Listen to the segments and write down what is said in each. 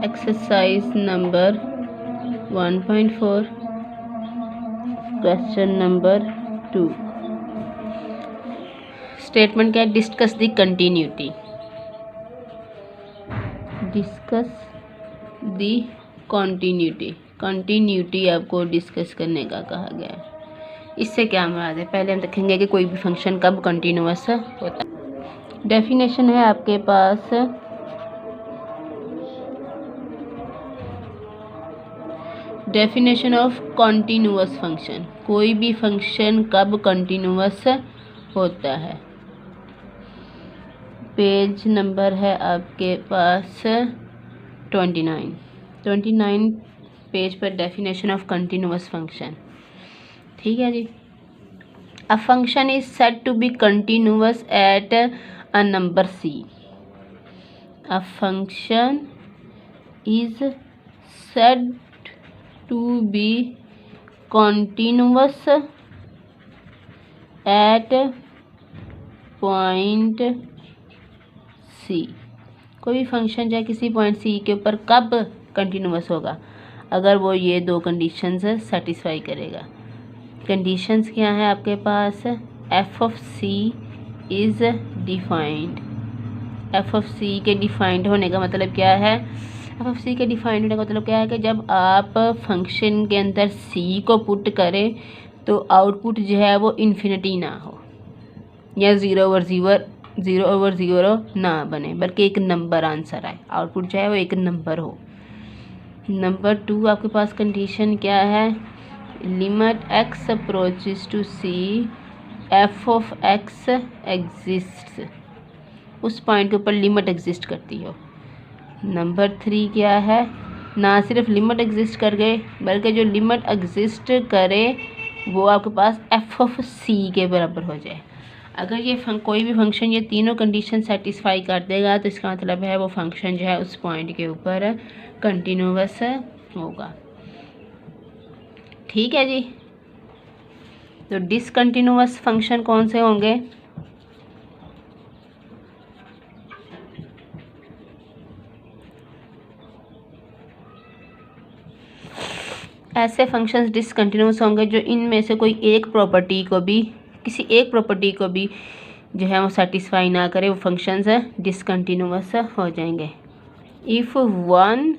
Exercise number 1.4 question number 2। Statement क्या है? Discuss the continuity. Discuss the continuity. Continuity आपको discuss करने का कहा गया है। इससे क्या मुराद है? पहले हम देखेंगे कि कोई भी फंक्शन कब कंटिन्यूअस होता है। डेफिनेशन है आपके पास, डेफिनेशन ऑफ कंटिन्यूअस फंक्शन। कोई भी फंक्शन कब कंटिन्यूअस होता है। पेज नंबर है आपके पास 29 पेज पर डेफिनेशन ऑफ कंटिन्यूअस फंक्शन। ठीक है जी। A function is said to be continuous at a number c। A function is said to be continuous at point c। कोई भी फंक्शन चाहे किसी पॉइंट c के ऊपर कब कंटिन्यूअस होगा? अगर वो ये दो कंडीशंस सेटिस्फाई करेगा। कंडीशंस क्या है आपके पास? F of c is defined. F of c के डिफाइंड होने का मतलब क्या है? एफ ऑफ c के डिफाइंड होने का मतलब क्या है कि जब आप फंक्शन के अंदर c को पुट करें तो आउटपुट जो है वो इन्फिनिटी ना हो या ज़ीरो ओवर ज़ीरो ना बने, बल्कि एक नंबर आंसर आए। आउटपुट जो है वो एक नंबर हो। नंबर 2 आपके पास कंडीशन क्या है? Limit x approaches to c f of x exists. उस पॉइंट के ऊपर लिमिट एग्जिस्ट करती हो। नंबर 3 क्या है? ना सिर्फ लिमिट एग्जिस्ट कर गए, बल्कि जो लिमिट एग्जिस्ट करे वो आपके पास f ऑफ c के बराबर हो जाए। अगर ये कोई भी फंक्शन ये तीनों कंडीशन सेटिस्फाई कर देगा तो इसका मतलब है वो फंक्शन जो है उस पॉइंट के ऊपर कंटिन्यूअस होगा। ठीक है जी। तो डिसकंटिन्यूअस फंक्शन कौन से होंगे? ऐसे फंक्शंस डिसकंटिन्यूअस होंगे जो इनमें से कोई एक प्रॉपर्टी को भी, किसी एक प्रॉपर्टी को भी जो है वो सेटिस्फाई ना करे, वो फंक्शंस डिसकंटिन्यूअस हो जाएंगे। If one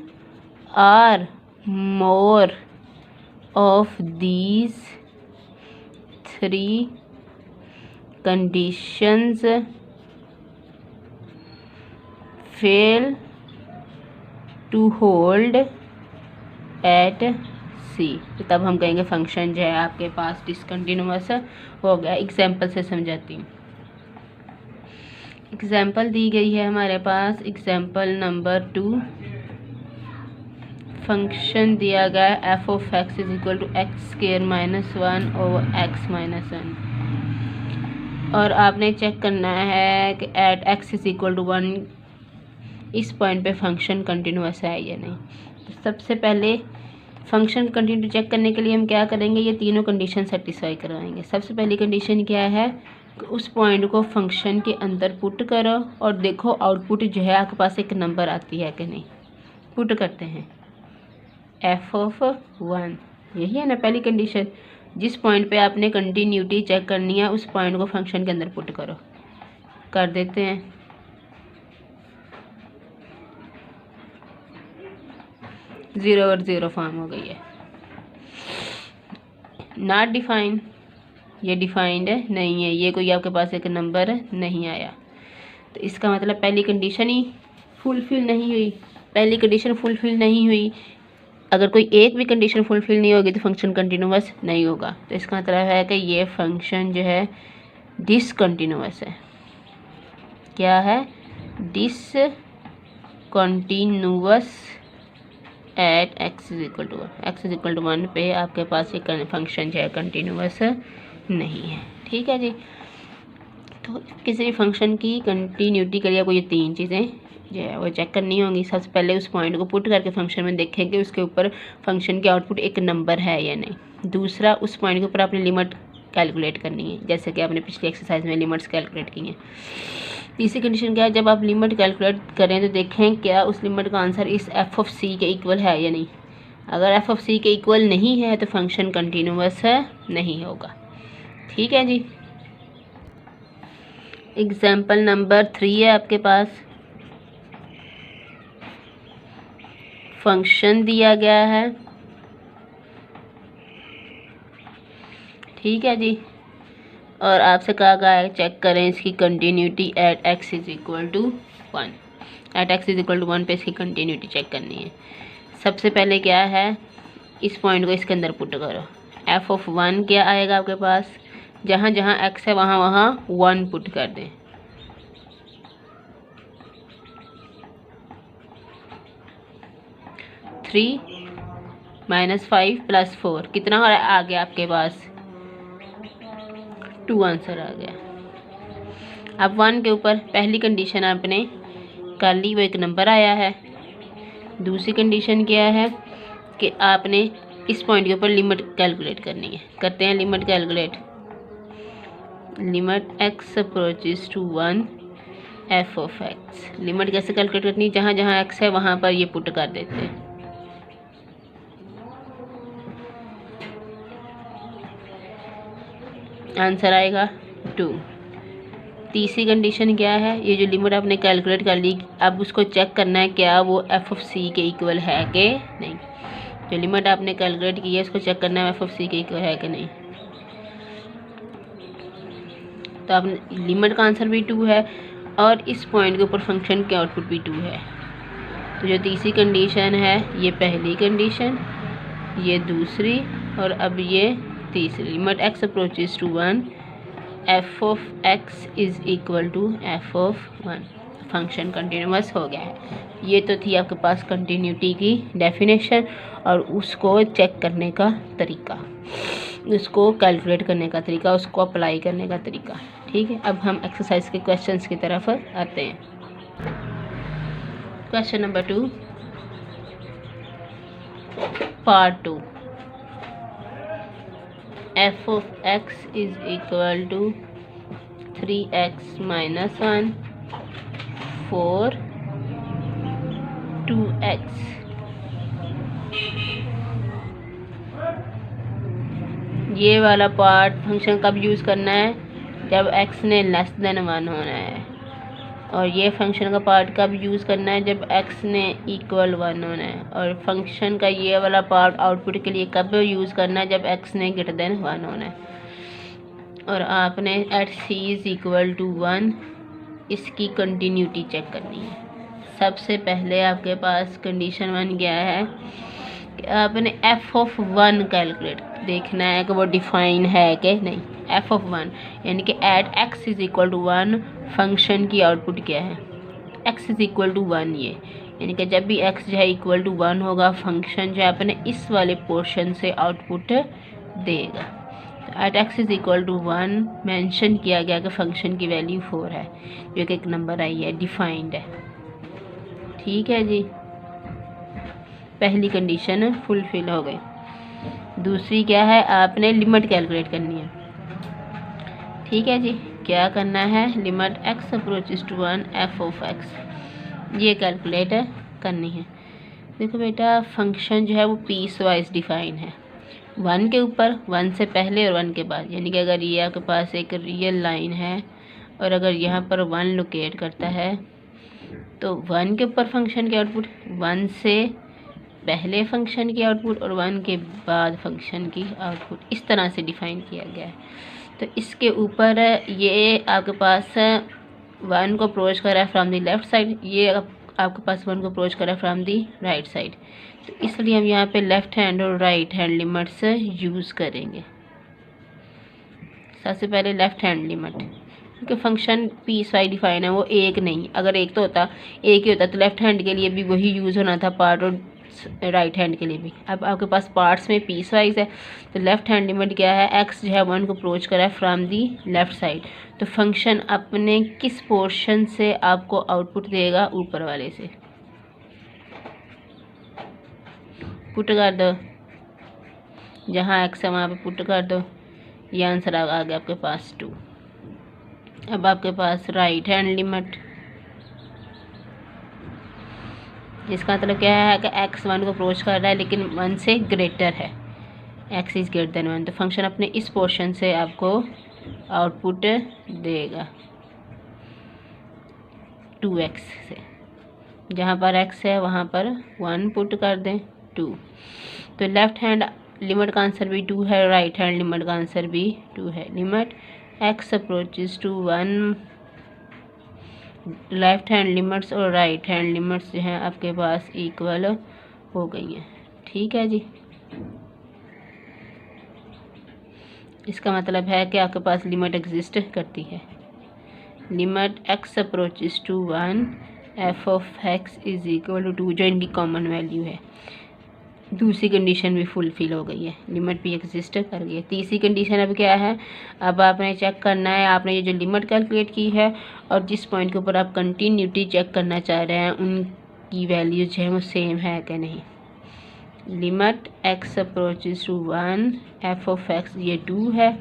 or more of these three conditions fail to hold at c, तो तब हम कहेंगे फंक्शन जो है आपके पास डिसकंटिन्यूअस हो गया। एग्जाम्पल से समझाती हूँ। एग्जाम्पल दी गई है हमारे पास, एग्जाम्पल नंबर 2। फंक्शन दिया गया है f of x is equal to x square minus 1 over x minus 1, और आपने चेक करना है कि at x is equal to 1 इस पॉइंट पे फंक्शन कंटिन्यूअस है या नहीं। तो सबसे पहले फंक्शन कंटिन्यू चेक करने के लिए हम क्या करेंगे? ये तीनों कंडीशन सेटिस्फाई करवाएंगे। सबसे पहली कंडीशन क्या है? उस पॉइंट को फंक्शन के अंदर पुट करो और देखो आउटपुट जो है आपके पास एक नंबर आती है कि नहीं। पुट करते हैं एफ ऑफ 1, यही है ना पहली कंडीशन। जिस पॉइंट पे आपने कंटिन्यूटी चेक करनी है उस पॉइंट को फंक्शन के अंदर पुट करो। कर देते हैं। ज़ीरो और ज़ीरो फॉर्म हो गई है। नॉट डिफाइन, ये डिफाइंड नहीं है, ये कोई आपके पास एक नंबर नहीं आया। तो इसका मतलब पहली कंडीशन ही फुलफिल नहीं हुई। पहली कंडीशन फुलफिल नहीं हुई, अगर कोई एक भी कंडीशन फुलफिल नहीं होगी तो फंक्शन कंटिन्यूअस नहीं होगा। तो इसका मतलब है कि ये फंक्शन जो है डिसकंटिन्यूअस है। क्या है? Discontinuous at x is equal to 1। X is equal to 1 पे आपके पास एक फंक्शन जो है कंटिन्यूअस नहीं है। ठीक है जी। तो किसी भी फंक्शन की कंटिन्यूटी के लिए आपको ये तीन चीज़ें जो है वो चेक करनी होंगी। सबसे पहले उस पॉइंट को पुट करके फंक्शन में देखें कि उसके ऊपर फंक्शन के आउटपुट एक नंबर है या नहीं। दूसरा, उस पॉइंट के ऊपर आपने लिमिट कैलकुलेट करनी है, जैसे कि आपने पिछली एक्सरसाइज में लिमिट्स कैलकुलेट की हैं। तीसरी कंडीशन क्या है, जब आप लिमिट कैलकुलेट करें तो देखें क्या उस लिमिट का आंसर इस एफ ऑफ सी के इक्वल है या नहीं। अगर एफ ऑफ सी के इक्वल नहीं है तो फंक्शन कंटिन्यूअस नहीं होगा। ठीक है जी। एग्जाम्पल नंबर 3 है आपके पास। फंक्शन दिया गया है, ठीक है जी, और आपसे कहा गया है चेक करें इसकी continuity at x is equal to 1। At x is equal to 1 पे इसकी कंटिन्यूटी चेक करनी है। सबसे पहले क्या है, इस पॉइंट को इसके अंदर पुट करो। एफ ऑफ 1 क्या आएगा आपके पास, जहाँ जहाँ एक्स है वहाँ वहाँ 1 पुट कर दें। थ्री -5 + 4 कितना आ गया आपके पास, 2 आंसर आ गया। अब 1 के ऊपर पहली कंडीशन आपने कर ली, वो एक नंबर आया है। दूसरी कंडीशन क्या है कि आपने इस पॉइंट के ऊपर लिमिट कैलकुलेट करनी है। करते हैं limit calculate. Limit x approaches to 1 f of x. Limit कैसे कैलकुलेट करनी है, जहाँ जहाँ एक्स है वहाँ पर ये पुट कर देते हैं। आंसर आएगा 2। तीसरी कंडीशन क्या है, ये जो लिमिट आपने कैलकुलेट कर ली, अब उसको चेक करना है क्या वो एफ ऑफ सी के इक्वल है कि नहीं। जो लिमिट आपने कैलकुलेट की है उसको चेक करना है एफ ऑफ सी के इक्वल है कि नहीं। तो आपने लिमिट का आंसर भी 2 है और इस पॉइंट के ऊपर फंक्शन के आउटपुट भी 2 है। तो जो तीसरी कंडीशन है ये पहली कंडीशन, ये दूसरी, और अब ये तीसरी। Limit x approaches to 1 f of x is equal to f of 1। Function continuous हो गया है। ये तो थी आपके पास कंटिन्यूटी की डेफिनेशन और उसको चेक करने का तरीका, उसको कैलकुलेट करने का तरीका, उसको अप्लाई करने का तरीका। ठीक है, अब हम एक्सरसाइज के क्वेश्चंस की तरफ आते हैं। Question number 2 part 2। F of x is equal to 3x - 1 4 2x। ये वाला पार्ट फंक्शन कब यूज़ करना है, जब x ने <1 होना है, और ये फंक्शन का पार्ट कब यूज़ करना है, जब x ने = 1 होना है। और फंक्शन का ये वाला पार्ट आउटपुट के लिए कब यूज़ करना है, जब x ने > 1 होना है। और आपने at c is equal to 1 इसकी कंटिन्यूटी चेक करनी है। सबसे पहले आपके पास कंडीशन 1 क्या है कि आपने एफ ऑफ 1 कैलकुलेट देखना है कि वो डिफाइन है कि नहीं। एफ ऑफ 1 यानी कि at x is equal to 1 function की आउटपुट क्या है, एक्स इज़ इक्वल टू 1। ये यानी कि जब भी एक्स जो है इक्वल टू 1 होगा फंक्शन जो है अपने इस वाले पोर्शन से आउटपुट देगा। तो at x is equal to 1 mention किया गया कि फंक्शन की वैल्यू 4 है, जो कि एक नंबर आई है, डिफाइंड है। ठीक है जी, पहली कंडीशन फुलफिल हो गई। दूसरी क्या है, आपने लिमिट कैलकुलेट करनी है। ठीक है जी, क्या करना है, limit x approaches to 1 f of x ये कैलकुलेट करनी है। देखो बेटा, फंक्शन जो है वो पीस वाइज डिफाइन है, 1 के ऊपर, 1 से पहले और 1 के बाद। यानी कि अगर ये आपके पास एक रियल लाइन है और अगर यहाँ पर 1 लोकेट करता है तो 1 के ऊपर फंक्शन की आउटपुट, 1 से पहले फंक्शन की आउटपुट और 1 के बाद फंक्शन की आउटपुट, इस तरह से डिफाइन किया गया है। तो इसके ऊपर ये आपके पास 1 को अप्रोच कर रहा है फ्रॉम दी लेफ़्ट साइड, ये आपके पास 1 को अप्रोच कर रहा है फ्रॉम दी राइट साइड। तो इसलिए हम यहाँ पे लेफ़्ट हैंड और राइट हैंड लिमिट्स यूज़ करेंगे। सबसे पहले लेफ़्ट हैंड लिमिट, क्योंकि फंक्शन पीस वाइज डिफाइन है, वो एक नहीं। अगर एक ही होता तो लेफ़्ट हैंड के लिए भी वही यूज़ होना था पार्ट, और राइट हैंड के लिए भी। अब आपके पास पार्ट्स में पीस वाइज है, तो लेफ़्ट हैंड लिमिट क्या है, एक्स जो है 1 को अप्रोच करा है फ्रॉम दी लेफ़्ट साइड। तो फंक्शन अपने किस पोर्शन से आपको आउटपुट देगा, ऊपर वाले से। पुट कर दो, जहाँ एक्स है वहाँ पे पुट कर दो। ये आंसर आ गया आपके पास 2। अब आपके पास राइट हैंड लिमिट, इसका मतलब क्या है कि x 1 को अप्रोच कर रहा है लेकिन 1 से ग्रेटर है, x इज़ ग्रेटर देन 1, तो फंक्शन अपने इस पोर्शन से आपको आउटपुट देगा 2x से। जहाँ पर x है वहाँ पर 1 पुट कर दें 2, तो लेफ्ट हैंड लिमिट का आंसर भी 2 है, राइट हैंड लिमिट का आंसर भी 2 है। Limit x approaches to 1, left hand limits और राइट हैंड लिमिट्स जो हैं आपके पास इक्वल हो गई हैं। ठीक है जी, इसका मतलब है कि आपके पास लिमिट एग्जिस्ट करती है। Limit x approaches to 1 f of x is equal to 2, जो इनकी कॉमन वैल्यू है। दूसरी कंडीशन भी फुलफिल हो गई है, लिमिट भी एग्जिस्ट कर गई है। तीसरी कंडीशन अब क्या है, अब आपने चेक करना है, आपने ये जो लिमिट कैलकुलेट की है और जिस पॉइंट के ऊपर आप कंटिन्यूटी चेक करना चाह रहे हैं उनकी वैल्यू जो है वो सेम है कि नहीं। Limit x approaches to 1 f of x ये 2 है,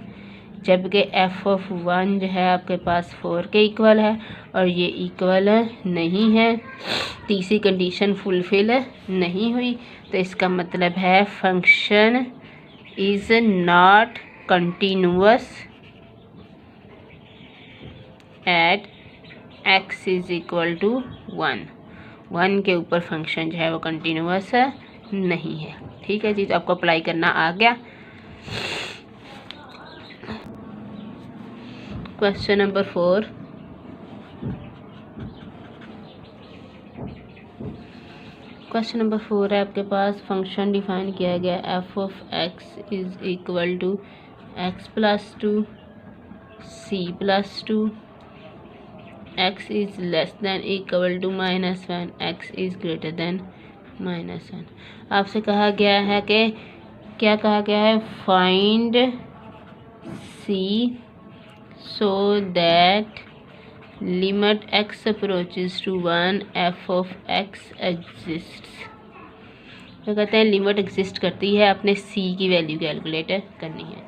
जबकि f ऑफ 1 जो है आपके पास 4 के इक्वल है और ये इक्वल नहीं है। तीसरी कंडीशन फुलफिल नहीं हुई, तो इसका मतलब है function is not continuous at x is equal to 1 के ऊपर फंक्शन जो है वो कंटिन्यूअस नहीं है। ठीक है जी, तो आपको अप्लाई करना आ गया। क्वेश्चन नंबर 4, क्वेश्चन नंबर 4 है आपके पास, फंक्शन डिफाइन किया गया f of x is equal to x plus 2 c plus 2, x is less than equal to -1, x is greater than -1। आपसे कहा गया है कि क्या कहा गया है, find c so that limit x approaches to 1 f of x exist. तो कहते हैं लिमिट एग्जिस्ट करती है, अपने c की वैल्यू कैलकुलेट करनी है।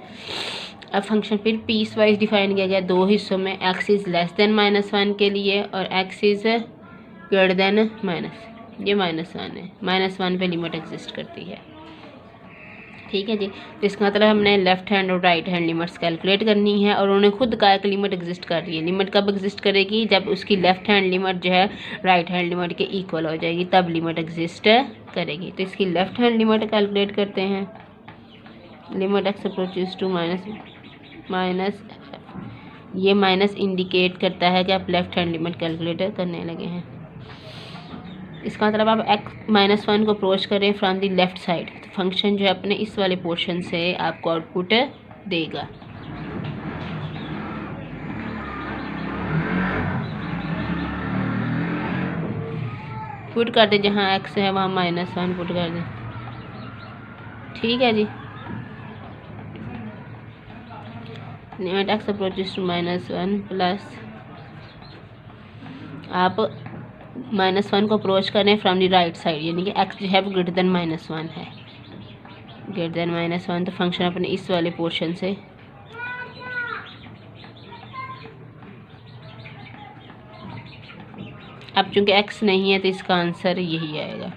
अब फंक्शन फिर पीस वाइज डिफाइन किया गया दो हिस्सों में, x इज़ लेस देन -1 के लिए और x इज़ ग्रेटर देन ये -1 है, -1 पे लिमिट एग्जिस्ट करती है। ठीक है जी, तो इसका मतलब हमने लेफ्ट हैंड और राइट हैंड लिमिट्स कैलकुलेट करनी है और उन्होंने खुद कहा कि लिमिट एग्जिस्ट कर रही है। लिमिट कब एग्जिस्ट करेगी, जब उसकी लेफ्ट हैंड लिमिट जो है राइट हैंड लिमिट के इक्वल हो जाएगी, तब लिमिट एग्जिस्ट करेगी। तो इसकी लेफ्ट हैंड लिमिट कैलकुलेट करते हैं। Limit x approaches to minus, ये माइनस इंडिकेट करता है कि आप लेफ्ट हैंड लिमिट कैलकुलेट करने लगे हैं। इसका मतलब आप x-1 को अप्रोच करें फ्रॉम द लेफ्ट साइड, तो फंक्शन जो है अपने इस वाले पोर्शन से आपको आउटपुट देगा। पुट कर दें, जहाँ x है वहाँ -1 पुट कर दें। ठीक है जी, limit x approaches to -1 plus, आप -1 को अप्रोच करें फ्रॉम द राइट साइड, यानी कि x जो है वो ग्रेटर देन -1 है, ग्रेटर देन -1, तो फंक्शन अपने इस वाले पोर्शन से अब चूंकि x नहीं है तो इसका आंसर यही आएगा।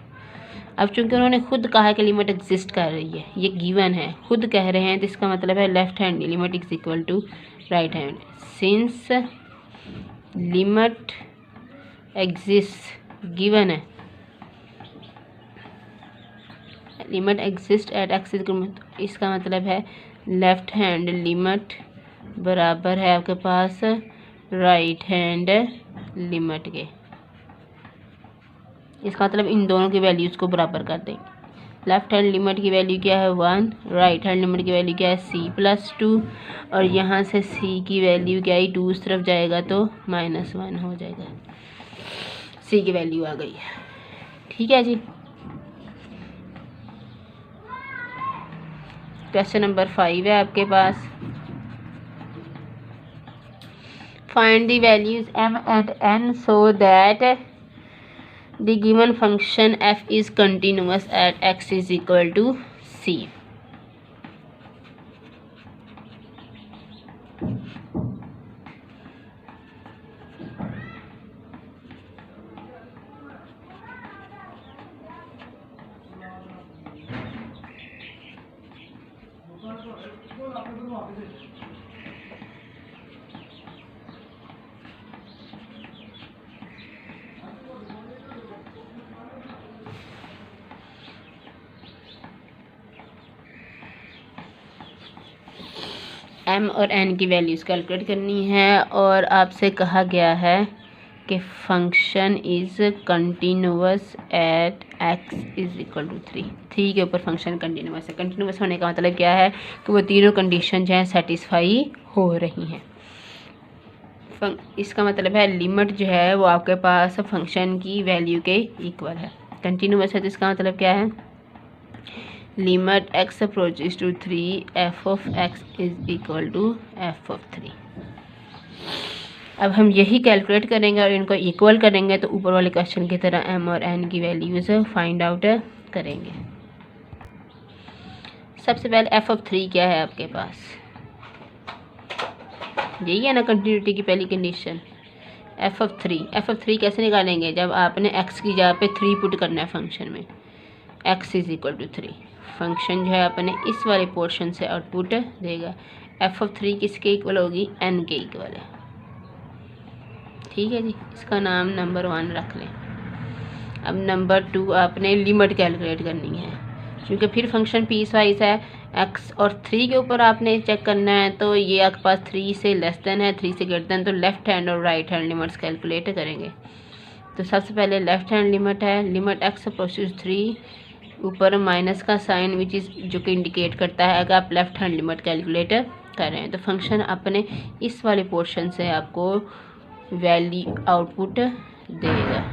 अब चूंकि उन्होंने खुद कहा कि लिमिट एग्जिस्ट कर रही है, ये गिवन है, खुद कह रहे हैं, तो इसका मतलब है left hand limit is equal to right hand. Since limit exist given है, लिमिट एग्जिस्ट एट एक्स, इसका मतलब है लेफ्ट हैंड लिमिट बराबर है आपके पास राइट हैंड लिमिट के। इसका मतलब इन दोनों की वैल्यूज़ को बराबर कर दें। लेफ्ट हैंड लिमिट की वैल्यू क्या है 1, राइट हैंड लिमिट की वैल्यू क्या है c प्लस 2, और यहाँ से c की वैल्यू क्या है 2 उस तरफ जाएगा तो -1 हो जाएगा, c की वैल्यू आ गई है। ठीक है जी, क्वेश्चन नंबर 5 है आपके पास, find the values m and n so that the given function f is continuous at x is equal to c। m और n की वैल्यूज़ कैलकुलेट करनी है और आपसे कहा गया है कि function is continuous at x is equal to 3 के ऊपर फंक्शन कंटिन्यूअस है। कंटिन्यूअस होने का मतलब क्या है कि वो तीनों कंडीशन जो हैं सेटिस्फाई हो रही हैं। इसका मतलब है लिमिट जो है वो आपके पास फंक्शन की वैल्यू के इक्वल है। कंटिन्यूअस है तो इसका मतलब क्या है, limit x approaches to 3 f of x is equal to f of 3। अब हम यही कैलकुलेट करेंगे और इनको इक्वल करेंगे तो ऊपर वाले क्वेश्चन की तरह m और n की वैल्यूज़ फाइंड आउट करेंगे। सबसे पहले f ऑफ 3 क्या है आपके पास, यही है ना कंटिन्यूटी की पहली कंडीशन। f ऑफ 3 कैसे निकालेंगे, जब आपने x की जगह पे 3 पुट करना है फंक्शन में, x is equal to 3। Function जो है अपने इस वाले पोर्शन से आउटपुट देगा। f ऑफ 3 किसके इक्वल होगी, n के इक्वल है। ठीक है जी, इसका नाम नंबर 1 रख लें। अब नंबर 2 आपने लिमिट कैलकुलेट करनी है, क्योंकि फिर फंक्शन पीस वाइज है। x और 3 के ऊपर आपने चेक करना है, तो ये आपके पास 3 से लेस देन है, 3 से ग्रेटर देन, तो लेफ्ट हैंड और राइट हैंड लिमिट्स कैलकुलेट करेंगे। तो सबसे पहले लेफ्ट हैंड लिमिट है, लिमिट x अप्रोचेस 3, ऊपर माइनस का साइन विच इज़ जो कि इंडिकेट करता है अगर आप लेफ्ट हैंड लिमिट कैलकुलेट कर रहे हैं। तो फंक्शन अपने इस वाले पोर्शन से आपको वैल्यू आउटपुट देगा।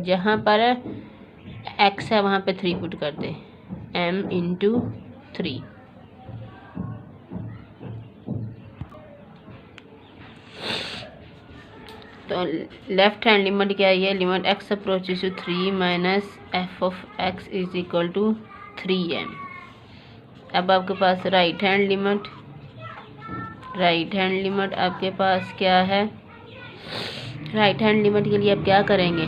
जहाँ पर x है वहाँ पे 3 पुट कर दे, m इंटू 3। तो लेफ्ट हैंड लिमिट क्या है, limit x approaches to 3 minus f of x is equal to 3m। अब आपके पास राइट हैंड लिमिट आपके पास क्या है, राइट हैंड लिमिट के लिए आप क्या करेंगे,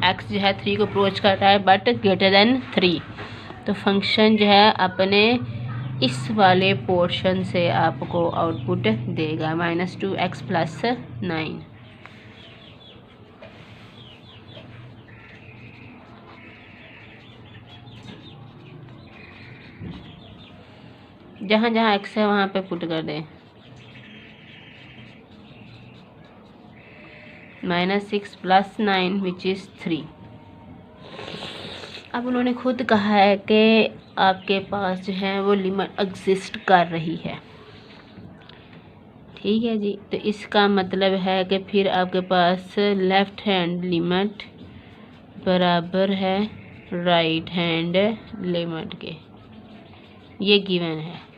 x जो है 3 को अप्रोच कर रहा है बट ग्रेटर देन 3, तो फंक्शन जो है अपने इस वाले पोर्शन से आपको आउटपुट देगा -2x प्लस 9। जहाँ जहाँ x है वहाँ पे पुट कर दें, -6 प्लस 9 विच इज़ 3। अब उन्होंने खुद कहा है कि आपके पास जो है वो लिमिट एग्जिस्ट कर रही है। ठीक है जी, तो इसका मतलब है कि फिर आपके पास लेफ्ट हैंड लिमिट बराबर है राइट हैंड लिमिट के, ये गिवन है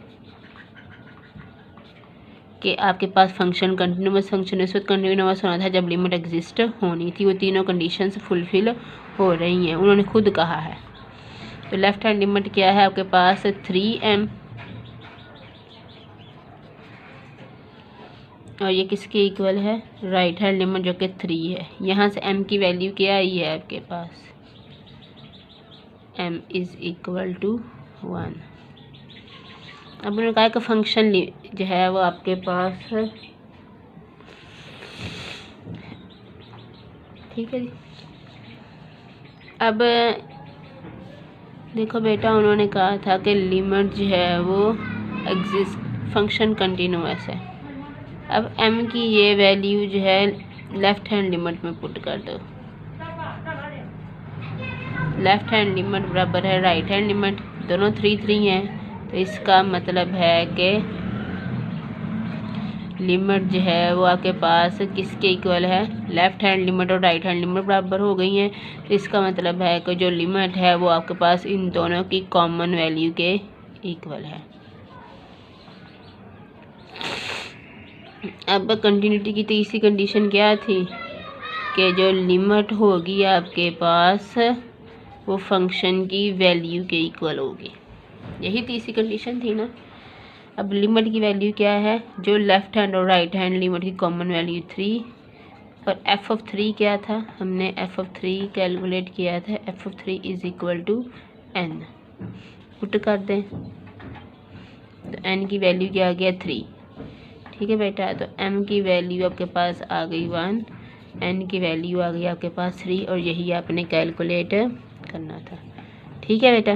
कि आपके पास फंक्शन कंटिन्यूअस फंक्शन इस वक्त कंटिन्यूअस होना था जब लिमिट एग्जिस्ट होनी थी, वो तीनों कंडीशंस फुलफिल हो रही हैं, उन्होंने खुद कहा है। तो लेफ्ट हैंड लिमिट क्या है आपके पास 3m, और ये किसके इक्वल है, राइट हैंड लिमिट जो कि 3 है। यहाँ से m की वैल्यू क्या आई है आपके पास, m इज़ इक्वल टू 1। अब उन्होंने कहा कि फंक्शन जो है वो आपके पास, ठीक है जी। अब देखो बेटा, उन्होंने कहा था कि लिमिट जो है वो एग्जिस्ट, फंक्शन कंटिन्यूअस है। अब m की ये वैल्यू जो है लेफ्ट हैंड लिमिट में पुट कर दो। लेफ्ट हैंड लिमिट बराबर है राइट हैंड लिमिट, दोनों 3 हैं, तो इसका मतलब है कि लिमिट जो है वो आपके पास किसके इक्वल है, लेफ्ट हैंड लिमिट और राइट हैंड लिमिट बराबर हो गई हैं। तो इसका मतलब है कि जो लिमिट है वो आपके पास इन दोनों की कॉमन वैल्यू के इक्वल है। अब कंटिन्यूटी की तीसरी कंडीशन क्या थी कि जो लिमिट होगी आपके पास वो फंक्शन की वैल्यू के इक्वल होगी, यही तीसरी कंडीशन थी ना। अब लिमिट की वैल्यू क्या है, जो लेफ्ट हैंड और राइट हैंड लिमिट की कॉमन वैल्यू 3, और f ऑफ 3 क्या था, हमने f ऑफ 3 कैलकुलेट किया था, f of 3 is equal to n, put कर दें। तो n की वैल्यू क्या आ गया 3। ठीक है बेटा, तो m की वैल्यू आपके पास आ गई 1, n की वैल्यू आ गई आपके पास 3 और यही आपने कैलकुलेट करना था। ठीक है बेटा।